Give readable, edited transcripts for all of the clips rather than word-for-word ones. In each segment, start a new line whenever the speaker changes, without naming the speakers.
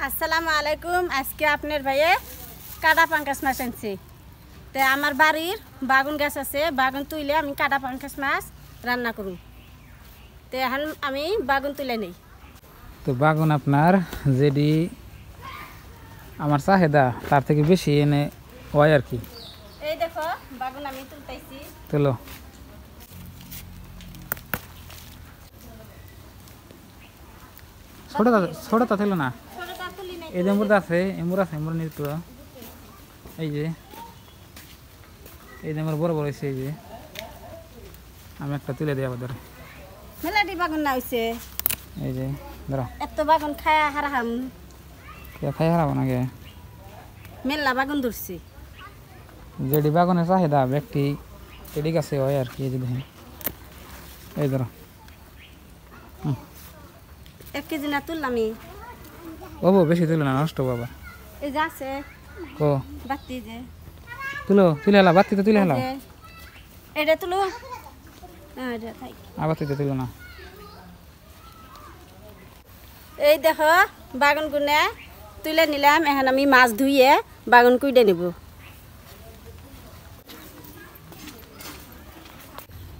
আসসালামু আলাইকুম। আজকে আপনার ভাইয়ে কাটা পাঙ্কাশ মাছ আনছি। তো আমার বাড়ির বাগুন গাছ আছে, বাগুন তুলে আমি কাটা পাঙ্কাশ মাছ রান্না করুন। তো এখন আমি বাগুন তুলে নেই।
তো বাগুন আপনার যেটি আমার চাহিদা তার থেকে বেশি এনে হয় আর কি।
এই দেখো বাগুন আমি তুলতেছি।
তুলো ছোটটা তুলো না, এই যে এমুর আছে এমুর নিয়ে তো এই যে আমার বড় বড় হয়েছে। এই যে আমি একটা তুলে দিই আবার।
মেলাটি বাগুন না হয়েছে,
এই যে ধরো
এত বাগুন খায়া হারাহাম।
খাই হারাবো নাকি?
মেলা বাগুন ধরছি।
যেটি বাগুনের চাহিদা ব্যক্তি এটি গাছে হয় আর কি। এই যে দেখেন, এই ধরো
1 কেজি না তুললামই।
বাবু বেশি তুলো না, নষ্ট বাবা।
এই যে আছে
ও
বাতি যে
তুলে হেলা, বাতি তো তুলে হেলা,
এটা তুলো।
আবার তুলো না।
এই দেখো বাগুন গুনে তুলে নিলাম। এখন আমি মাছ ধুইয়ে বাগুন কুইডে নিব।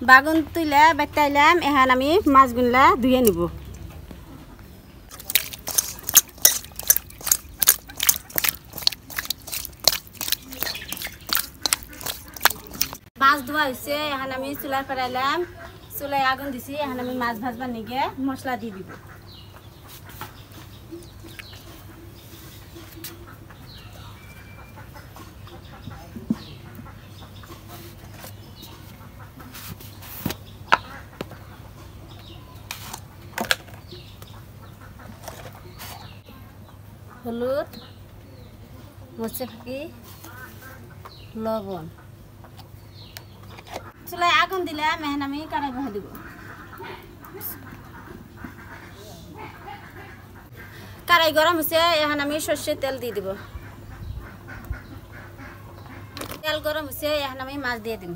বাগুন তুলে বেটাইলাম, এখন আমি মাছগুলা ধুয়ে নিব। মাছ ধোয়া হয়েছে, এখন আমি চুলা ফেরাইলাম, চুলায় আগুন দিছি। এখন আমি মাছ ভাজবার নিগে মশলা দিয়ে দিব। হলুদ, মরিচের ফাঁকি, লবণ। চুলায় আগুন দিলাম, এখন আমি কড়াই বসা দিব। কড়াই গরম হয়েছে, এখন আমি সর্ষের তেল দিয়ে দিব। তেল গরম হয়েছে, এখন আমি মাছ দিয়ে দিব।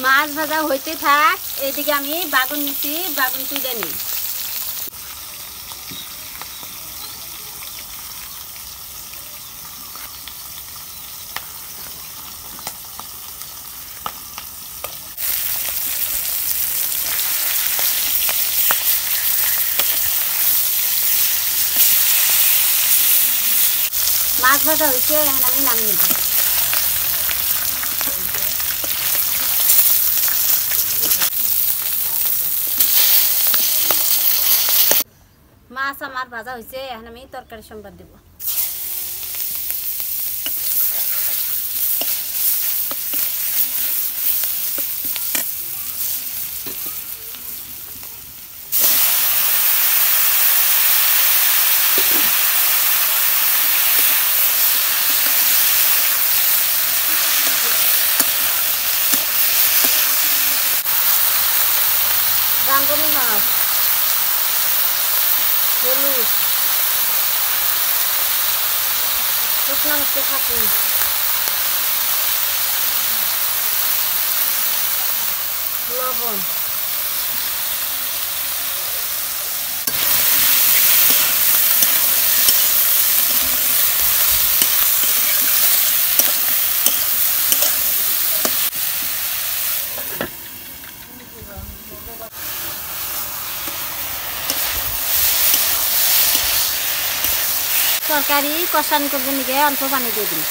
মাছ ভাজা হইতে থাক, এইদিকে আমি বাগুন নিচ্ছি, বাগুন তুলে নিই। মাছ ভাজা হয়েছে, এখন আমি নামিয়ে নিব। মাছ আমার ভাজা হয়েছে, এখন আমি তরকারি সম্বাদ দেব। রাঁধুনি মাছ, হলুদ, শুকনো মরিচের ফাঁকি, লবণ, তরকারি কষান করবে নিকে অল্প পানি দিয়ে দিন।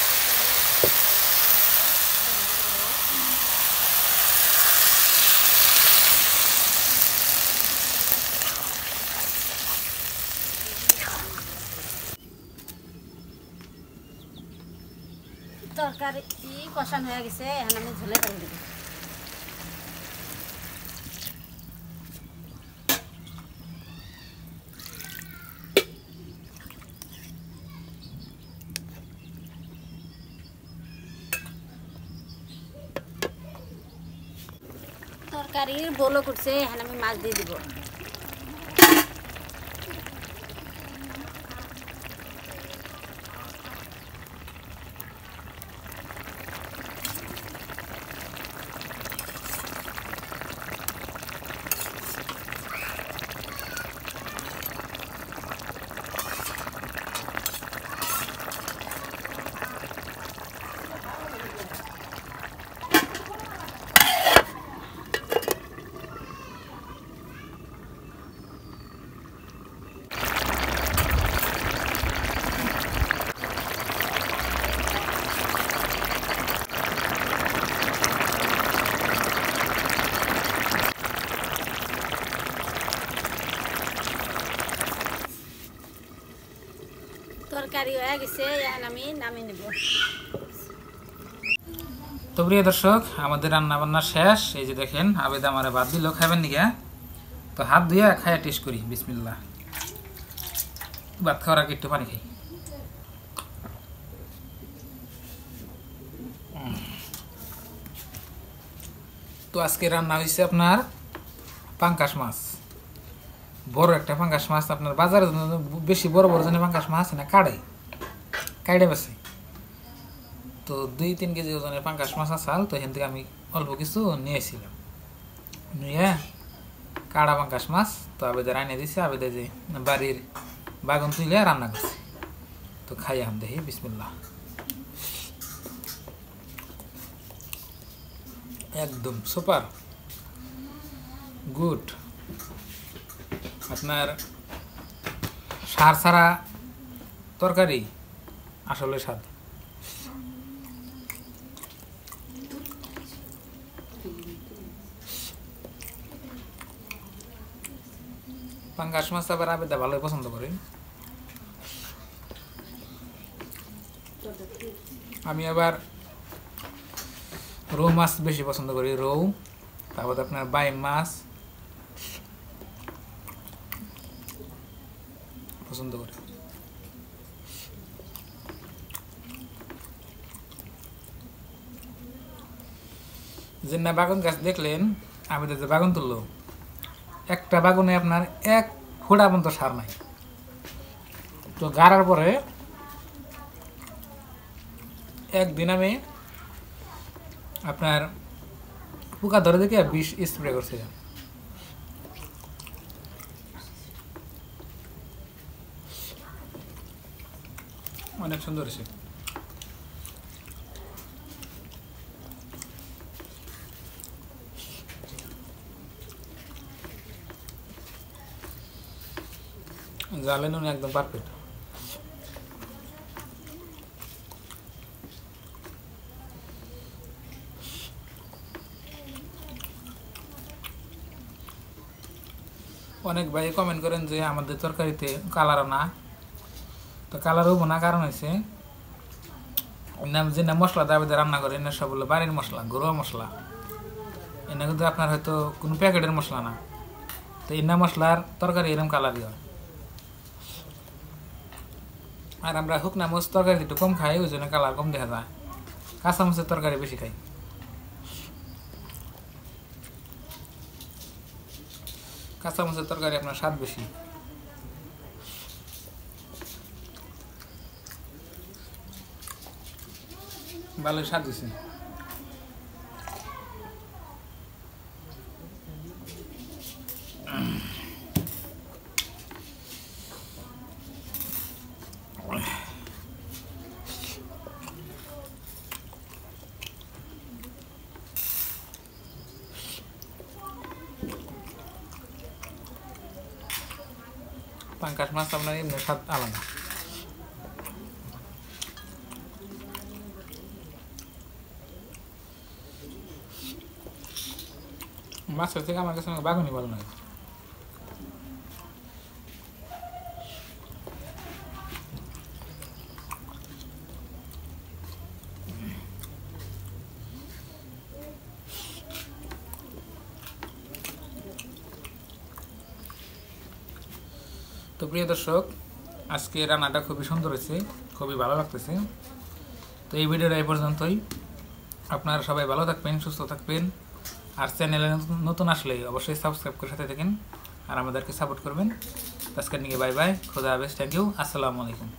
তরকারি কষান হয়ে গেছে, এখন আমি ঝোলে করে দেব। তরকারির বলো করছে, এখানে আমি মাছ দিয়ে দিব। তরকারি হয়ে গেছে, এখন আমি নামিয়ে নেব।
তো প্রিয় দর্শক, আমাদের রান্না বান্না শেষ। এই যে দেখেন আবেদ আমারে ভাত দিল, খাবেন নিকা? তো হাত ধুয়ে খাইয়া টেস্ট করি। বিসমিল্লাহ। ভাত খাওয়ার আগে একটু পানি খাই। তো আজকে রান্না হয়েছে আপনার পাঙ্কাশ মাছ, বড় একটা পাঙ্কাশ মাছ। আপনার বাজারে বেশি বড় বড় জনের পাঙ্কাশ মাছ না কাইডে বেছে। তো 2-3 কেজি ওজনের পাঙ্কাশ মাছ আসাল, তো এখান থেকে আমি অল্প কিছু নিয়েছিলাম, নিয়ে কাড়া পাঙ্কাশ মাছ তো আবেদের আইনে দিছে। আবেদে যে বাড়ির বাগান তুলে রান্না করছে, তো খাই আম দেখি। বিসমিল্লাহ। একদম সুপার গুড। আপনার সার ছাড়া তরকারি আসলে স্বাদ। পাঙ্গাস মাছ আবার আবেদা ভালোই পছন্দ করি। আমি আবার রৌ মাছ বেশি পছন্দ করি, রৌ। তারপর আপনার বাইম মাছ পছন্দ করি। যে না বাগান গাছ দেখলেন, আমি যে বাগান তুললো, একটা বাগানে আপনার 1 ফোঁটা পর্যন্ত সার নাই। তো গাড়ার পরে একদিন আমি আপনার পোকা ধরে দেখে বিষ স্প্রে করছে। অনেক সুন্দর হয়েছে। জালে নুন একদম পারফেক্ট। অনেক ভাই কমেন্ট করেন যে আমাদের তরকারিতে কালার না, তো কালার হবো না, কারণ হয়েছে যে না মশলা দাবিতে রান্না করে এনে সব হলো বাড়ির মশলা, ঘরোয়া মশলা। এনে কিন্তু আপনার হয়তো কোনো প্যাকেটের মশলা না। তো এনে মশলার তরকারি এরকম কালারই হয়। আর আমরা শুকনা মরিচ তরকারি একটু কম খাই, ওই জন্য কালার কম দেখা যায়। কাঁচা মরিচের তরকারি বেশি খাই। কাঁচা মরিচের তরকারি আপনার স্বাদ বেশি। ভালোই স্বাদ দিছে। পাঙ্কাশ মাছ আপনার এমনি স্বাদ আলাদা। মাছের থেকে আমার কাছে বাগুনি ভালো লাগে। তো প্রিয় দর্শক, আজকে রান্নাটা খুবই সুন্দর হয়েছে, খুবই ভালো লাগতেছে। তো এই ভিডিওটা এই পর্যন্তই। আপনারা সবাই ভালো থাকবেন, সুস্থ থাকবেন। আর চ্যানেলে নতুন আসলে অবশ্যই সাবস্ক্রাইব করে সাথে থাকেন আর আমাদেরকে সাপোর্ট করবেন। আজকের নিয়ে বাই বাই, খোদা হাফেজ, থ্যাংক ইউ, আসসালামু আলাইকুম।